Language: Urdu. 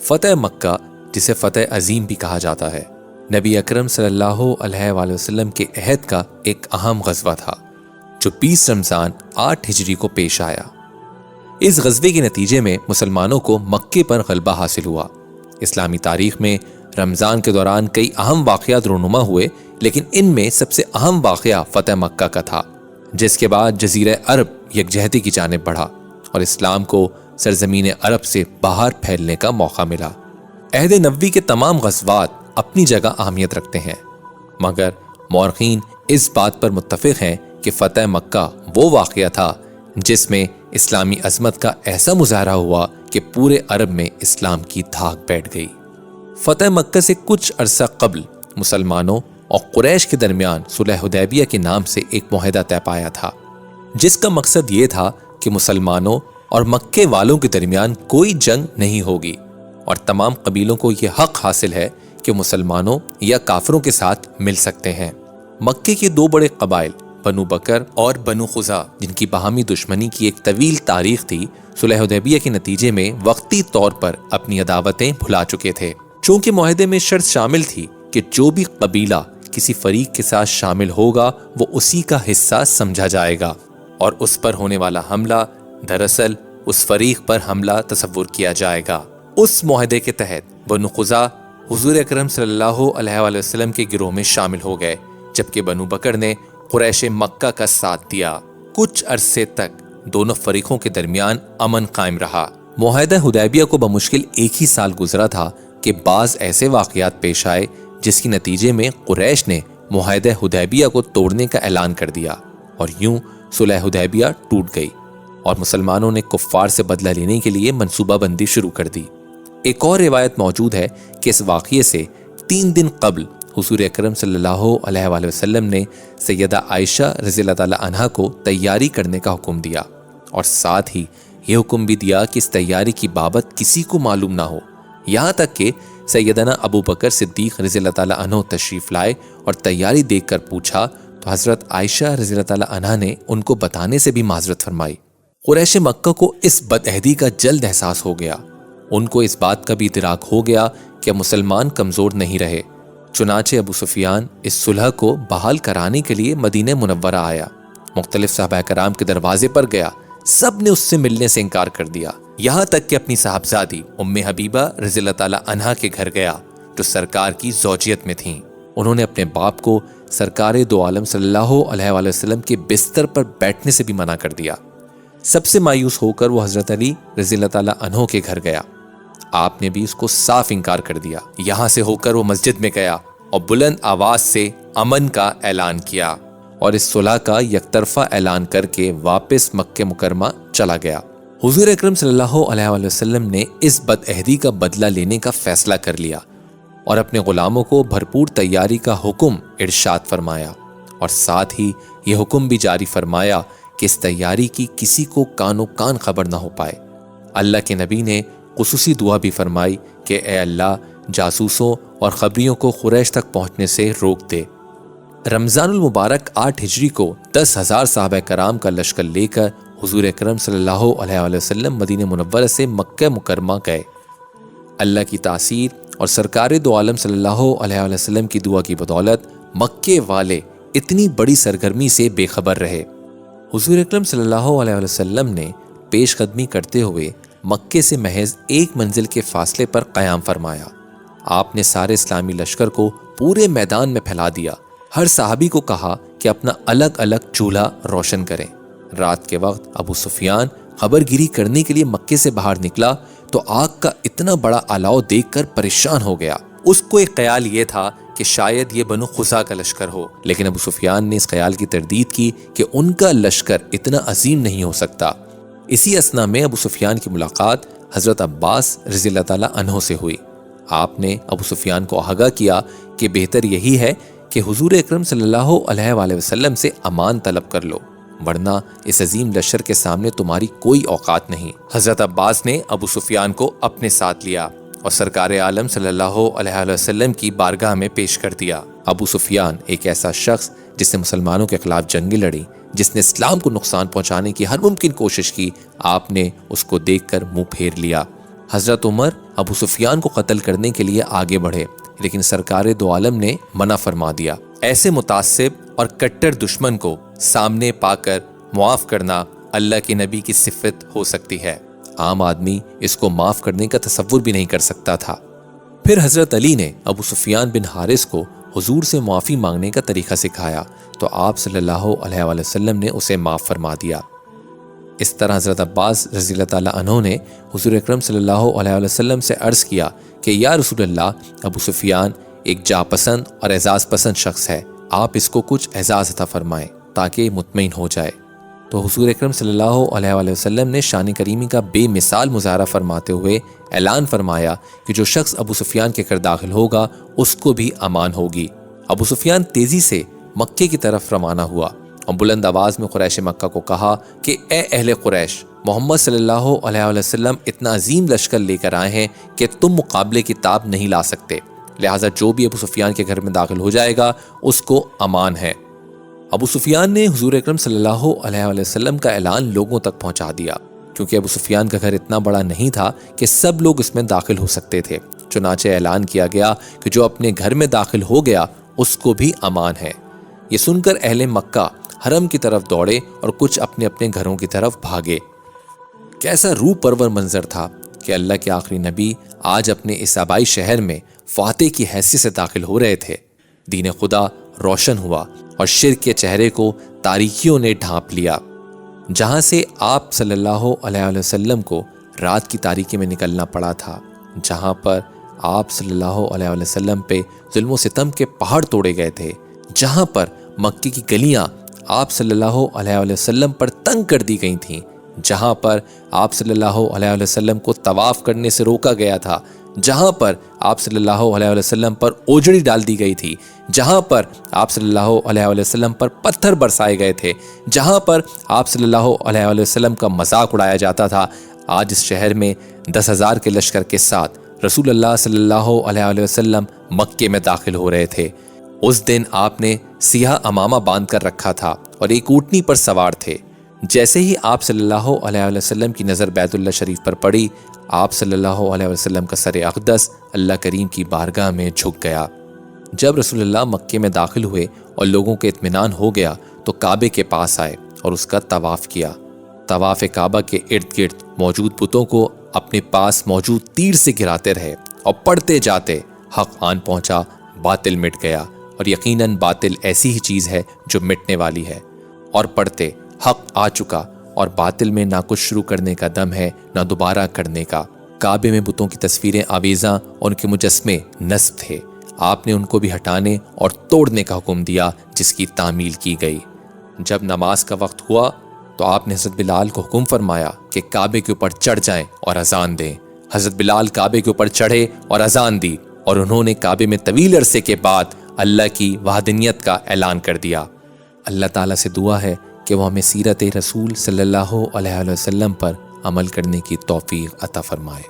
فتح مکہ، جسے فتح عظیم بھی کہا جاتا ہے، نبی اکرم صلی اللہ علیہ وآلہ وسلم کے عہد کا ایک اہم غزوہ تھا جو 20 رمضان 8 ہجری کو پیش آیا۔ اس غزوے کے نتیجے میں مسلمانوں کو مکے پر غلبہ حاصل ہوا۔ اسلامی تاریخ میں رمضان کے دوران کئی اہم واقعات رونما ہوئے، لیکن ان میں سب سے اہم واقعہ فتح مکہ کا تھا، جس کے بعد جزیرہ عرب یکجہتی کی جانب بڑھا اور اسلام کو سرزمین عرب سے باہر پھیلنے کا موقع ملا۔ عہد نبوی کے تمام غزوات اپنی جگہ اہمیت رکھتے ہیں، مگر مورخین اس بات پر متفق ہیں کہ فتح مکہ وہ واقعہ تھا جس میں اسلامی عظمت کا ایسا مظاہرہ ہوا کہ پورے عرب میں اسلام کی دھاک بیٹھ گئی۔ فتح مکہ سے کچھ عرصہ قبل مسلمانوں اور قریش کے درمیان صلح حدیبیہ کے نام سے ایک معاہدہ طے پایا تھا، جس کا مقصد یہ تھا کہ مسلمانوں اور مکے والوں کے درمیان کوئی جنگ نہیں ہوگی اور تمام قبیلوں کو یہ حق حاصل ہے کہ مسلمانوں یا کافروں کے ساتھ مل سکتے ہیں۔ مکے کے دو بڑے قبائل بنو بکر اور بنو خزاع، جن کی باہمی دشمنی کی ایک طویل تاریخ تھی، صلح حدیبیہ کے نتیجے میں وقتی طور پر اپنی عداوتیں بھلا چکے تھے۔ چونکہ معاہدے میں شرط شامل تھی کہ جو بھی قبیلہ کسی فریق کے ساتھ شامل ہوگا وہ اسی کا حصہ سمجھا جائے گا، اور اس پر ہونے والا حملہ دراصل اس فریق پر حملہ تصور کیا جائے گا۔ اس معاہدے کے تحت بنو خزاع حضور اکرم صلی اللہ علیہ وآلہ وسلم کے گروہ میں شامل ہو گئے، جبکہ بنو بکر نے قریش مکہ کا ساتھ دیا۔ کچھ عرصے تک دونوں فریقوں کے درمیان امن قائم رہا۔ معاہدہ حدیبیہ کو بمشکل ایک ہی سال گزرا تھا کہ بعض ایسے واقعات پیش آئے جس کے نتیجے میں قریش نے معاہدہ حدیبیہ کو توڑنے کا اعلان کر دیا، اور یوں صلح حدیبیہ ٹوٹ گئی اور مسلمانوں نے کفار سے بدلہ لینے کے لیے منصوبہ بندی شروع کر دی۔ ایک اور روایت موجود ہے کہ اس واقعے سے 3 دن قبل حضور اکرم صلی اللہ علیہ وآلہ وسلم نے سیدہ عائشہ رضی اللہ تعالی عنہا کو تیاری کرنے کا حکم دیا، اور ساتھ ہی یہ حکم بھی دیا کہ اس تیاری کی بابت کسی کو معلوم نہ ہو، یہاں تک کہ سیدنا ابو بکر صدیق رضی اللہ تعالی عنہ تشریف لائے اور تیاری دیکھ کر پوچھا تو حضرت عائشہ رضی اللہ تعالی عنہا نے ان کو بتانے سے بھی معذرت فرمائی۔ قریش مکہ کو اس بدعہدی کا جلد احساس ہو گیا۔ ان کو اس بات کا بھی ادراک ہو گیا کہ مسلمان کمزور نہیں رہے، چنانچہ ابو سفیان اس صلح کو بحال کرانے کے لیے مدینہ منورہ آیا، مختلف صحابہ کرام کے دروازے پر گیا، سب نے اس سے ملنے سے انکار کر دیا، یہاں تک کہ اپنی صاحبزادی ام حبیبہ رضی اللہ تعالی عنہا کے گھر گیا جو سرکار کی زوجیت میں تھیں۔ انہوں نے اپنے باپ کو سرکار دو عالم صلی اللہ علیہ وآلہ وسلم کے بستر پر بیٹھنے سے بھی منع کر دیا۔ سب سے مایوس ہو کر وہ حضرت علی رضی اللہ تعالی عنہ کے گھر گیا، آپ نے بھی اس کو صاف انکار کر دیا۔ یہاں سے ہو کر وہ مسجد میں گیا اور بلند آواز سے امن کا اعلان کیا اور اس صلح کا یک طرفہ اعلان کر کے واپس مکہ مکرمہ چلا گیا۔ حضور اکرم صلی اللہ علیہ وآلہ وسلم نے اس بدعہدی کا بدلہ لینے کا فیصلہ کر لیا اور اپنے غلاموں کو بھرپور تیاری کا حکم ارشاد فرمایا، اور ساتھ ہی یہ حکم بھی جاری فرمایا کہ اس تیاری کی کسی کو کانو کان خبر نہ ہو پائے۔ اللہ کے نبی نے خصوصی دعا بھی فرمائی کہ اے اللہ جاسوسوں اور خبریوں کو قریش تک پہنچنے سے روک دے۔ رمضان المبارک 8 ہجری کو 10,000 صحابہ کرام کا لشکر لے کر حضور اکرم صلی اللہ علیہ وآلہ وسلم مدینہ منورہ سے مکہ مکرمہ گئے۔ اللہ کی تاثیر اور سرکار دو عالم صلی اللہ علیہ وآلہ وسلم کی دعا کی بدولت مکے والے اتنی بڑی سرگرمی سے بے خبر رہے۔ حضور اکرم صلی اللہ علیہ وآلہ وسلم نے پیش قدمی کرتے ہوئے مکے سے محض 1 منزل کے فاصلے پر قیام فرمایا۔ آپ نے سارے اسلامی لشکر کو پورے میدان میں پھیلا دیا۔ ہر صحابی کو کہا کہ اپنا الگ الگ چولہا روشن کریں۔ رات کے وقت ابو سفیان خبر گیری کرنے کے لیے مکے سے باہر نکلا تو آگ کا اتنا بڑا الاؤ دیکھ کر پریشان ہو گیا۔ اس کو ایک خیال یہ تھا کہ شاید یہ بنو خزاع کا لشکر ہو، لیکن ابو سفیان نے اس خیال کی تردید کی کہ ان کا لشکر اتنا عظیم نہیں ہو سکتا۔ اسی اثنا میں ابو سفیان کی ملاقات حضرت عباس رضی اللہ تعالی عنہ سے ہوئی۔ آپ نے ابو سفیان کو آگاہ کیا کہ بہتر یہی ہے کہ حضور اکرم صلی اللہ علیہ وآلہ وسلم سے امان طلب کر لو، ورنہ اس عظیم لشکر کے سامنے تمہاری کوئی اوقات نہیں۔ حضرت عباس نے ابو سفیان کو اپنے ساتھ لیا اور سرکار عالم صلی اللہ علیہ وآلہ وسلم کی بارگاہ میں پیش کر دیا۔ ابو سفیان ایک ایسا شخص جس نے مسلمانوں کے خلاف جنگیں لڑی، جس نے اسلام کو نقصان پہنچانے کی ہر ممکن کوشش کی، آپ نے اس کو دیکھ کر منہ پھیر لیا۔ حضرت عمر ابو سفیان کو قتل کرنے کے لیے آگے بڑھے، لیکن سرکار دو عالم نے منع فرما دیا۔ ایسے متعصب اور کٹر دشمن کو سامنے پا کر معاف کرنا اللہ کے نبی کی صفت ہو سکتی ہے، عام آدمی اس کو معاف کرنے کا تصور بھی نہیں کر سکتا تھا۔ پھر حضرت علی نے ابو سفیان بن حارث کو حضور سے معافی مانگنے کا طریقہ سکھایا تو آپ صلی اللہ علیہ وآلہ وسلم نے اسے معاف فرما دیا۔ اس طرح حضرت عباس رضی اللہ تعالیٰ عنہ نے حضور اکرم صلی اللہ علیہ وآلہ وسلم سے عرض کیا کہ یا رسول اللہ، ابو سفیان ایک جا پسند اور اعزاز پسند شخص ہے، آپ اس کو کچھ اعزاز عطا فرمائیں تاکہ مطمئن ہو جائے۔ تو حضور اکرم صلی اللہ علیہ وآلہ وسلم نے شان کریمی کا بے مثال مظاہرہ فرماتے ہوئے اعلان فرمایا کہ جو شخص ابو سفیان کے گھر داخل ہوگا اس کو بھی امان ہوگی۔ ابو سفیان تیزی سے مکے کی طرف روانہ ہوا اور بلند آواز میں قریش مکہ کو کہا کہ اے اہل قریش، محمد صلی اللہ علیہ وآلہ وسلم اتنا عظیم لشکر لے کر آئے ہیں کہ تم مقابلے کی تاب نہیں لا سکتے، لہٰذا جو بھی ابو سفیان کے گھر میں داخل ہو جائے گا اس کو امان ہے۔ ابو سفیان نے حضور اکرم صلی اللہ علیہ وآلہ وسلم کا اعلان لوگوں تک پہنچا دیا، کیونکہ ابو سفیان کا گھر اتنا بڑا نہیں تھا کہ سب لوگ اس میں داخل ہو سکتے تھے۔ چنانچہ اعلان کیا گیا کہ جو اپنے گھر میں داخل ہو گیا اس کو بھی امان ہے۔ یہ سن کر اہل مکہ حرم کی طرف دوڑے اور کچھ اپنے اپنے گھروں کی طرف بھاگے۔ کیسا روح پرور منظر تھا کہ اللہ کے آخری نبی آج اپنے اس آبائی شہر میں فاتح کی حیثیت سے داخل ہو رہے تھے۔ دین خدا روشن ہوا اور شرک کے چہرے کو تاریکیوں نے ڈھانپ لیا۔ جہاں سے آپ صلی اللہ علیہ وآلہ وسلم کو رات کی تاریکی میں نکلنا پڑا تھا، جہاں پر آپ صلی اللہ علیہ وآلہ وسلم پہ ظلم و ستم کے پہاڑ توڑے گئے تھے، جہاں پر مکے کی گلیاں آپ صلی اللہ علیہ وآلہ وسلم پر تنگ کر دی گئی تھیں، جہاں پر آپ صلی اللہ علیہ وآلہ وسلم کو طواف کرنے سے روکا گیا تھا، جہاں پر آپ صلی اللہ علیہ وآلہ وسلم پر اوجڑی ڈال دی گئی تھی، جہاں پر آپ صلی اللہ علیہ وآلہ وسلم پر پتھر برسائے گئے تھے، جہاں پر آپ صلی اللہ علیہ وآلہ وسلم کا مذاق اڑایا جاتا تھا، آج اس شہر میں 10,000 کے لشکر کے ساتھ رسول اللہ صلی اللہ علیہ وآلہ وسلم مکے میں داخل ہو رہے تھے۔ اس دن آپ نے سیاہ امامہ باندھ کر رکھا تھا اور ایک اونٹنی پر سوار تھے۔ جیسے ہی آپ صلی اللہ علیہ وآلہ وسلم کی نظر بیت اللہ شریف پر پڑی، آپ صلی اللہ علیہ وسلم کا سر اقدس اللہ کریم کی بارگاہ میں جھک گیا۔ جب رسول اللہ مکے میں داخل ہوئے اور لوگوں کے اطمینان ہو گیا تو کعبے کے پاس آئے اور اس کا طواف کیا۔ طواف کعبہ کے ارد گرد موجود بتوں کو اپنے پاس موجود تیر سے گراتے رہے اور پڑھتے جاتے حق آن پہنچا، باطل مٹ گیا، اور یقیناً باطل ایسی ہی چیز ہے جو مٹنے والی ہے، اور پڑھتے حق آ چکا اور باطل میں نہ کچھ شروع کرنے کا دم ہے نہ دوبارہ کرنے کا۔ کعبے میں بتوں کی تصویریں آویزاں اور ان کے مجسمے نصب تھے، آپ نے ان کو بھی ہٹانے اور توڑنے کا حکم دیا، جس کی تعمیل کی گئی۔ جب نماز کا وقت ہوا تو آپ نے حضرت بلال کو حکم فرمایا کہ کعبے کے اوپر چڑھ جائیں اور اذان دیں۔ حضرت بلال کعبے کے اوپر چڑھے اور اذان دی، اور انہوں نے کعبے میں طویل عرصے کے بعد اللہ کی وحدانیت کا اعلان کر دیا۔ اللہ تعالیٰ سے دعا ہے کہ وہ ہمیں سیرت رسول صلی اللہ علیہ وسلم پر عمل کرنے کی توفیق عطا فرمائے۔